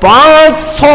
500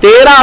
13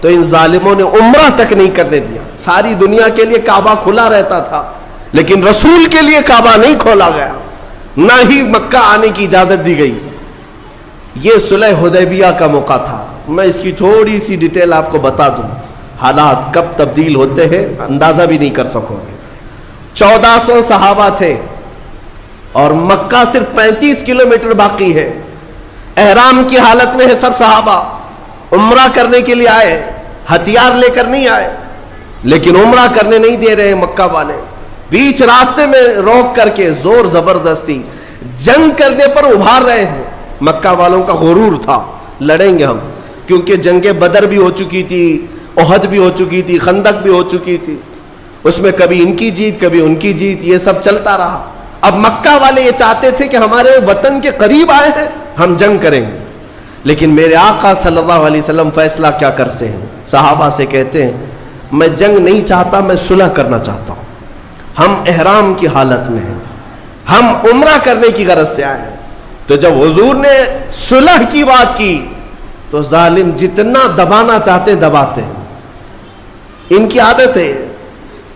تو ان ظالموں نے عمرہ تک نہیں کرنے دیا. ساری دنیا کے لیے کعبہ کھلا رہتا تھا لیکن رسول کے لیے کعبہ نہیں کھولا گیا, نہ ہی مکہ آنے کی اجازت دی گئی. یہ صلح حدیبیہ کا موقع تھا. میں اس کی تھوڑی سی ڈیٹیل آپ کو بتا دوں, حالات کب تبدیل ہوتے ہیں اندازہ بھی نہیں کر سکو گے. 1400 صحابہ تھے اور مکہ صرف 35 کلومیٹر باقی ہے. احرام کی حالت میں ہے سب صحابہ, عمرہ کرنے کے لیے آئے, ہتھیار لے کر نہیں آئے, لیکن عمرہ کرنے نہیں دے رہے مکہ والے. بیچ راستے میں روک کر کے زور زبردستی جنگ کرنے پر ابھار رہے ہیں. مکہ والوں کا غرور تھا لڑیں گے ہم, کیونکہ جنگ بدر بھی ہو چکی تھی, احد بھی ہو چکی تھی, خندق بھی ہو چکی تھی. اس میں کبھی ان کی جیت کبھی ان کی جیت, یہ سب چلتا رہا. اب مکہ والے یہ چاہتے تھے کہ ہمارے وطن کے قریب آئے ہیں, ہم جنگ کریں گے. لیکن میرے آقا صلی اللہ علیہ وسلم فیصلہ کیا کرتے ہیں, صحابہ سے کہتے ہیں میں جنگ نہیں چاہتا, میں صلح کرنا چاہتا ہوں. ہم احرام کی حالت میں ہیں, ہم عمرہ کرنے کی غرض سے آئے ہیں. تو جب حضور نے صلح کی بات کی تو ظالم جتنا دبانا چاہتے دباتے ہیں. ان کی عادت ہے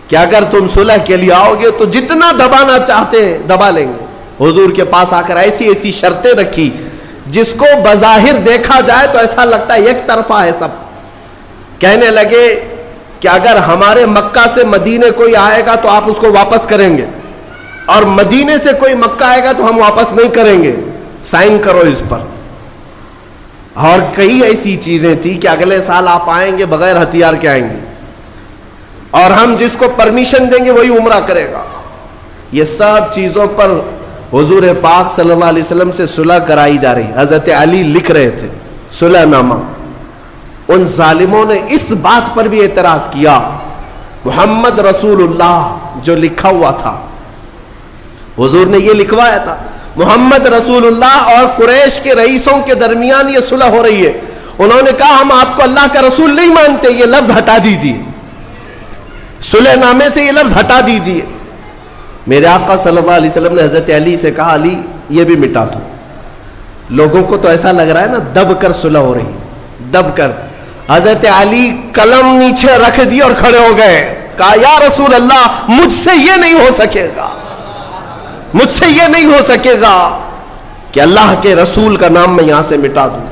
کہ اگر تم صلح کے لیے آؤ گے تو جتنا دبانا چاہتے ہیں دبا لیں گے. حضور کے پاس آ کر ایسی ایسی شرطیں رکھی جس کو بظاہر دیکھا جائے تو ایسا لگتا ہے ایک طرفہ ہے سب. کہنے لگے کہ اگر ہمارے مکہ سے مدینے کوئی آئے گا تو آپ اس کو واپس کریں گے, اور مدینے سے کوئی مکہ آئے گا تو ہم واپس نہیں کریں گے, سائن کرو اس پر. اور کئی ایسی چیزیں تھی کہ اگلے سال آپ آئیں گے بغیر ہتھیار کے آئیں گے, اور ہم جس کو پرمیشن دیں گے وہی عمرہ کرے گا. یہ سب چیزوں پر حضور پاک صلی اللہ علیہ وسلم سے صلح کرائی جا رہی. حضرت علی لکھ رہے تھے صلح نامہ. ان ظالموں نے اس بات پر بھی اعتراض کیا, محمد رسول اللہ جو لکھا ہوا تھا, حضور نے یہ لکھوایا تھا, محمد رسول اللہ اور قریش کے رئیسوں کے درمیان یہ صلح ہو رہی ہے. انہوں نے کہا ہم آپ کو اللہ کا رسول نہیں مانتے, یہ لفظ ہٹا دیجیے, صلح نامے سے یہ لفظ ہٹا دیجیے. میرے آقا صلی اللہ علیہ وسلم نے حضرت علی سے کہا علی یہ بھی مٹا دو. لوگوں کو تو ایسا لگ رہا ہے نا دب کر صلح ہو رہی ہے, دب کر. حضرت علی قلم نیچے رکھ دی اور کھڑے ہو گئے, کہا یا رسول اللہ مجھ سے یہ نہیں ہو سکے گا, مجھ سے یہ نہیں ہو سکے گا کہ اللہ کے رسول کا نام میں یہاں سے مٹا دوں.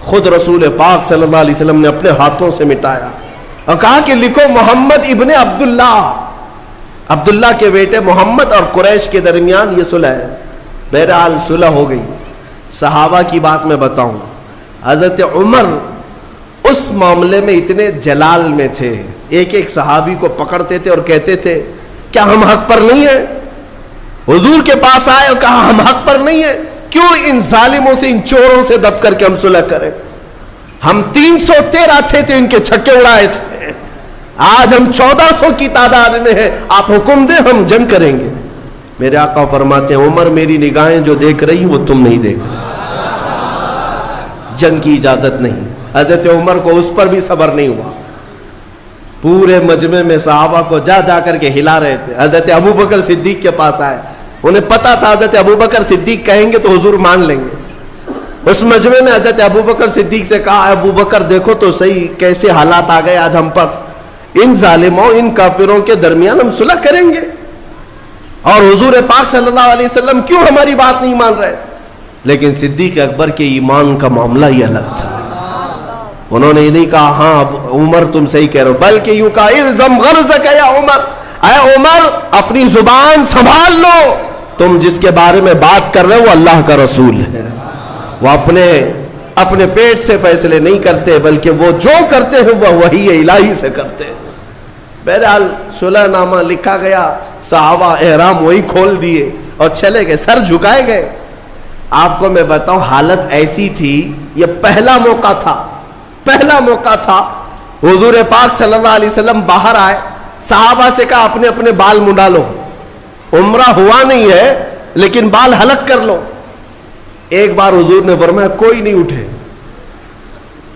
خود رسول پاک صلی اللہ علیہ وسلم نے اپنے ہاتھوں سے مٹایا اور کہا کہ لکھو محمد ابن عبداللہ, عبداللہ کے بیٹے محمد اور قریش کے درمیان یہ صلح ہے. بہرحال صلح ہو گئی. صحابہ کی بات میں بتاؤں, حضرت عمر اس معاملے میں اتنے جلال میں تھے, ایک ایک صحابی کو پکڑتے تھے اور کہتے تھے کیا ہم حق پر نہیں ہیں. حضور کے پاس آئے اور کہا ہم حق پر نہیں ہیں, کیوں ان ظالموں سے ان چوروں سے دب کر کے ہم صلح کریں. ہم 313 تھے ان کے چھکے اڑائے تھے, آج ہم 1400 کی تعداد میں ہیں, آپ حکم دیں ہم جنگ کریں گے. میرے آقا فرماتے ہیں عمر میری نگاہیں جو دیکھ رہی وہ تم نہیں دیکھ رہے, جنگ کی اجازت نہیں. حضرت عمر کو اس پر بھی صبر نہیں ہوا, پورے مجمع میں صحابہ کو جا جا کر کے ہلا رہے تھے. حضرت ابو بکر صدیق کے پاس آئے, انہیں پتا تھا حضرت ابو بکر صدیق کہیں گے تو حضور مان لیں گے. اس مجمع میں حضرت ابو بکر صدیق سے کہا ابو بکر دیکھو تو صحیح کیسے حالات آ گئے آج ہم پر, ان ظالموں ان کافروں کے درمیان ہم صلح کریں گے اور حضور پاک صلی اللہ علیہ وسلم کیوں ہماری بات نہیں مان رہے. لیکن صدیق اکبر کے ایمان کا معاملہ ہی الگ تھا. انہوں نے یہ نہیں کہا ہاں اب عمر تم صحیح کہہ رہے ہو, بلکہ یوں کہا الزم غرضک یا عمر, اے عمر اپنی زبان سنبھال لو, تم جس کے بارے میں بات کر رہے ہو وہ اللہ کا رسول ہے, وہ اپنے پیٹ سے فیصلے نہیں کرتے بلکہ وہ جو کرتے ہیں وہ وحی الہی سے کرتے ہیں. بہرحال صلح نامہ لکھا گیا, صحابہ احرام وہی کھول دیے اور چلے گئے, سر جھکائے گئے. آپ کو میں بتاؤں حالت ایسی تھی, یہ پہلا موقع تھا, پہلا موقع تھا. حضور پاک صلی اللہ علیہ وسلم باہر آئے, صحابہ سے کہا اپنے اپنے بال منڈا لو, عمرہ ہوا نہیں ہے لیکن بال حلق کر لو. ایک بار حضور نے فرمایا کوئی نہیں اٹھے.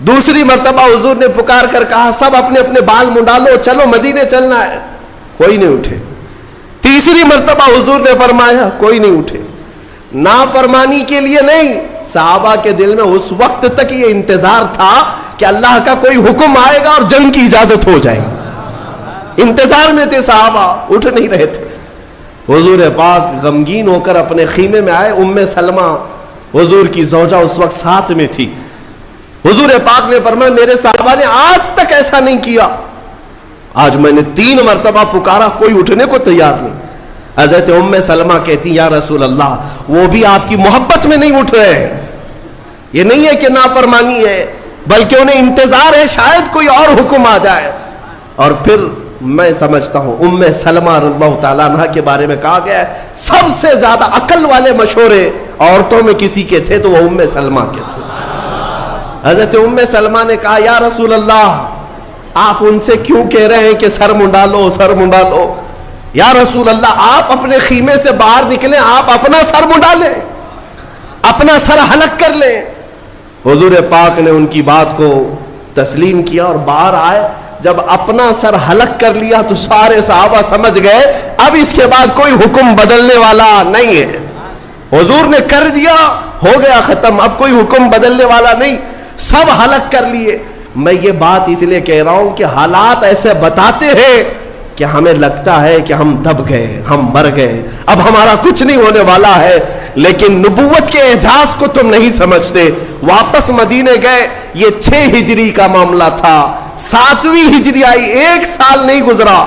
دوسری مرتبہ حضور نے پکار کر کہا سب اپنے اپنے بال منڈا لو, چلو مدینے چلنا ہے, کوئی نہیں اٹھے. تیسری مرتبہ حضور نے فرمایا کوئی نہیں اٹھے. نافرمانی کے لیے نہیں, صحابہ کے دل میں اس وقت تک یہ انتظار تھا کہ اللہ کا کوئی حکم آئے گا اور جنگ کی اجازت ہو جائے گی. انتظار میں تھے صحابہ, اٹھ نہیں رہے تھے. حضور پاک غمگین ہو کر اپنے خیمے میں آئے. ام سلمہ حضور کی زوجہ اس وقت ساتھ میں تھی. حضور پاک نے فرمایا میرے صحابہ نے آج تک ایسا نہیں کیا, آج میں نے 3 مرتبہ پکارا, کوئی اٹھنے کو تیار نہیں. حضرت ام سلمہ کہتی یا رسول اللہ, وہ بھی آپ کی محبت میں نہیں اٹھ رہے ہیں. یہ نہیں ہے کہ نافرمانی ہے, بلکہ انہیں انتظار ہے شاید کوئی اور حکم آ جائے. اور پھر میں سمجھتا ہوں ام سلمہ رضی اللہ تعالیٰ عنہ کے بارے میں کہا گیا ہے سب سے زیادہ عقل والے مشورے عورتوں میں کسی کے تھے تو وہ ام سلمہ کے تھے. حضرت ام سلمہ نے کہا یا رسول اللہ, آپ ان سے کیوں کہہ رہے ہیں کہ سر منڈا لو, سر منڈا لو. یا رسول اللہ, آپ اپنے خیمے سے باہر نکلیں, آپ اپنا سر منڈا لیں, اپنا سر حلق کر لیں. حضور پاک نے ان کی بات کو تسلیم کیا اور باہر آئے. جب اپنا سر حلق کر لیا تو سارے صحابہ سمجھ گئے اب اس کے بعد کوئی حکم بدلنے والا نہیں ہے. حضور نے کر دیا, ہو گیا ختم, اب کوئی حکم بدلنے والا نہیں, سب حلق کر لیے. میں یہ بات اس لیے کہہ رہا ہوں کہ حالات ایسے بتاتے ہیں کہ ہمیں لگتا ہے کہ ہم دب گئے, ہم مر گئے, اب ہمارا کچھ نہیں ہونے والا ہے. لیکن نبوت کے اعجاز کو تم نہیں سمجھتے. واپس مدینے گئے, یہ 6 ہجری کا معاملہ تھا. 7ویں ہجری آئی, 1 سال نہیں گزرا,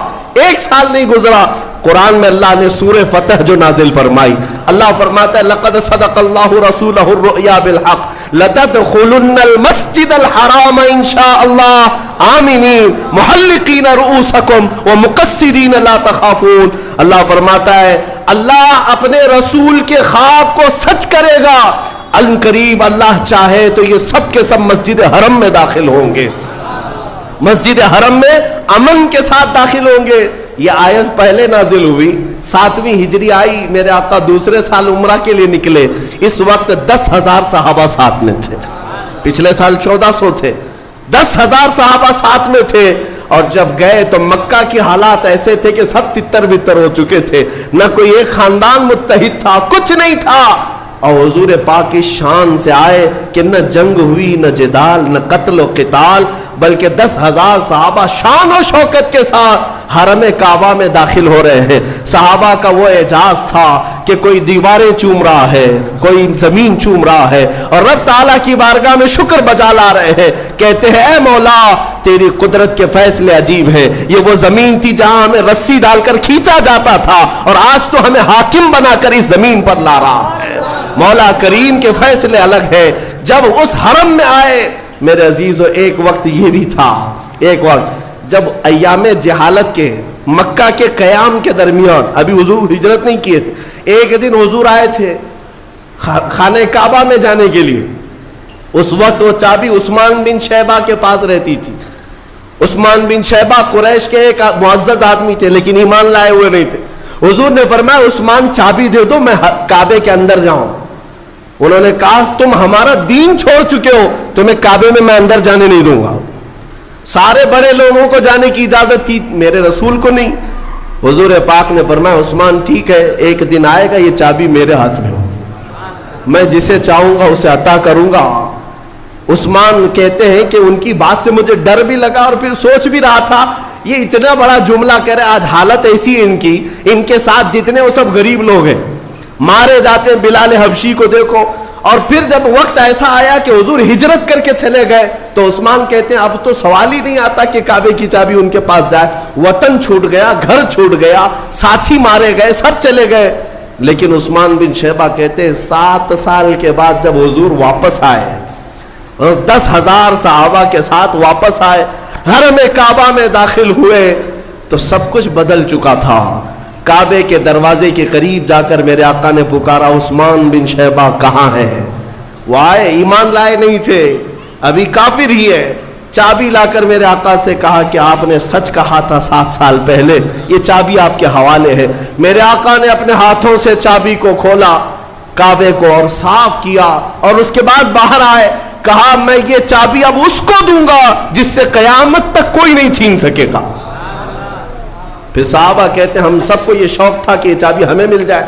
1 سال نہیں گزرا. قرآن میں اللہ نے سورہ فتح جو نازل فرمائی, اللہ فرماتا ہے لقد صدق اللہ رسولہ الرؤیا بالحق لتدخلن المسجد الحرام ان شاء اللہ آمنین محلقین رؤوسکم ومقصرین لا تخافون. اللہ فرماتا ہے اللہ اپنے رسول کے خواب کو سچ کرے گا. ان قریب اللہ چاہے تو یہ سب کے سب مسجد حرم میں داخل ہوں گے, مسجد حرم میں امن کے ساتھ داخل ہوں گے. یہ آیت پہلے نازل ہوئی, 7ویں ہجری آئی, میرے آقا دوسرے سال عمرہ کے لیے نکلے. اس وقت 10,000 صحابہ ساتھ میں تھے, پچھلے سال 1400 تھے, 10,000 صحابہ ساتھ میں تھے. اور جب گئے تو مکہ کی حالات ایسے تھے کہ سب تتر بتر ہو چکے تھے, نہ کوئی ایک خاندان متحد تھا, کچھ نہیں تھا. اور حضور پاک کی شان سے آئے کہ نہ جنگ ہوئی, نہ جدال, نہ قتل و قتال, بلکہ 10,000 صحابہ شان و شوکت کے ساتھ حرم کعبہ میں داخل ہو رہے ہیں. صحابہ کا وہ اعجاز تھا کہ کوئی دیواریں چوم رہا ہے, کوئی زمین چوم رہا ہے, اور رب تعالیٰ کی بارگاہ میں شکر بجا لا رہے ہیں. کہتے ہیں اے مولا تیری قدرت کے فیصلے عجیب ہیں. یہ وہ زمین تھی جہاں ہمیں رسی ڈال کر کھینچا جاتا تھا, اور آج تو ہمیں حاکم بنا کر اس زمین پر لا رہا ہے. مولا کریم کے فیصلے الگ ہیں. جب اس حرم میں آئے میرے عزیزو, ایک وقت یہ بھی تھا, ایک وقت جب ایام جہالت کے مکہ کے قیام کے درمیان, ابھی حضور ہجرت نہیں کیے تھے, ایک دن حضور آئے تھے خانہ کعبہ میں جانے کے لیے. اس وقت وہ چابی عثمان بن شیبہ کے پاس رہتی تھی. عثمان بن شیبہ قریش کے ایک معزز آدمی تھے لیکن ایمان لائے ہوئے نہیں تھے. حضور نے فرمایا عثمان چابی دے دو, میں کعبے کے اندر جاؤں. انہوں نے کہا تم ہمارا دین چھوڑ چکے ہو, تمہیں کعبے میں اندر جانے نہیں دوں گا. سارے بڑے لوگوں کو جانے کی اجازت تھی, میرے رسول کو نہیں. حضور پاک نے فرمایا عثمان ٹھیک ہے, ایک دن آئے گا یہ چابی میرے ہاتھ میں ہوگی, میں جسے چاہوں گا اسے عطا کروں گا. عثمان کہتے ہیں کہ ان کی بات سے مجھے ڈر بھی لگا, اور پھر سوچ بھی رہا تھا یہ اتنا بڑا جملہ کہہ رہے, آج حالت ایسی ہے ان کی, ان کے ساتھ جتنے وہ سب غریب لوگ ہیں, مارے جاتے ہیں. بلال حبشی کو دیکھو. اور پھر جب وقت ایسا آیا کہ حضور ہجرت کر کے چلے گئے تو عثمان کہتے ہیں اب تو سوال ہی نہیں آتا کہ کعبے کی چابی ان کے پاس جائے. وطن چھوٹ گیا, گھر چھوٹ گیا, ساتھی مارے گئے, سب چلے گئے. لیکن عثمان بن شیبہ کہتے ہیں 7 سال کے بعد جب حضور واپس آئے اور 10,000 صحابہ کے ساتھ واپس آئے, حرم کعبہ میں داخل ہوئے تو سب کچھ بدل چکا تھا. کعبے کے دروازے کے قریب جا کر میرے آقا نے پکارا عثمان بن شیبہ کہاں ہے؟ وہ آئے, ایمان لائے نہیں تھے, ابھی کافر ہی ہے. چابی لا کر میرے آقا سے کہا کہ آپ نے سچ کہا تھا 7 سال پہلے, یہ چابی آپ کے حوالے ہے. میرے آقا نے اپنے ہاتھوں سے چابی کو کھولا, کعبے کو اور صاف کیا, اور اس کے بعد باہر آئے, کہا میں یہ چابی اب اس کو دوں گا جس سے قیامت تک کوئی نہیں چھین سکے گا. پھر صحابہ کہتے ہیں ہم سب کو یہ شوق تھا کہ یہ چابی ہمیں مل جائے.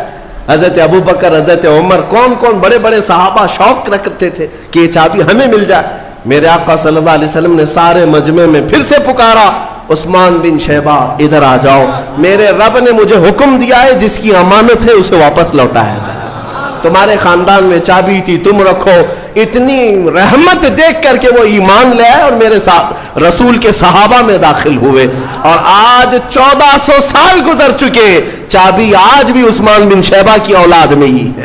حضرت ابو بکر, حضرت عمر, کون کون بڑے بڑے صحابہ شوق رکھتے تھے کہ یہ چابی ہمیں مل جائے. میرے آقا صلی اللہ علیہ وسلم نے سارے مجمع میں پھر سے پکارا، عثمان بن شیبہ ادھر آ جاؤ، میرے رب نے مجھے حکم دیا ہے جس کی امانت ہے اسے واپس لوٹایا جائے، تمہارے خاندان میں چابی تھی تم رکھو۔ اتنی رحمت دیکھ کر کے وہ ایمان لے آئے اور میرے ساتھ رسول کے صحابہ میں داخل ہوئے، اور آج 1400 سال گزر چکے، چابی آج بھی عثمان بن شیبہ کی اولاد میں ہی ہے۔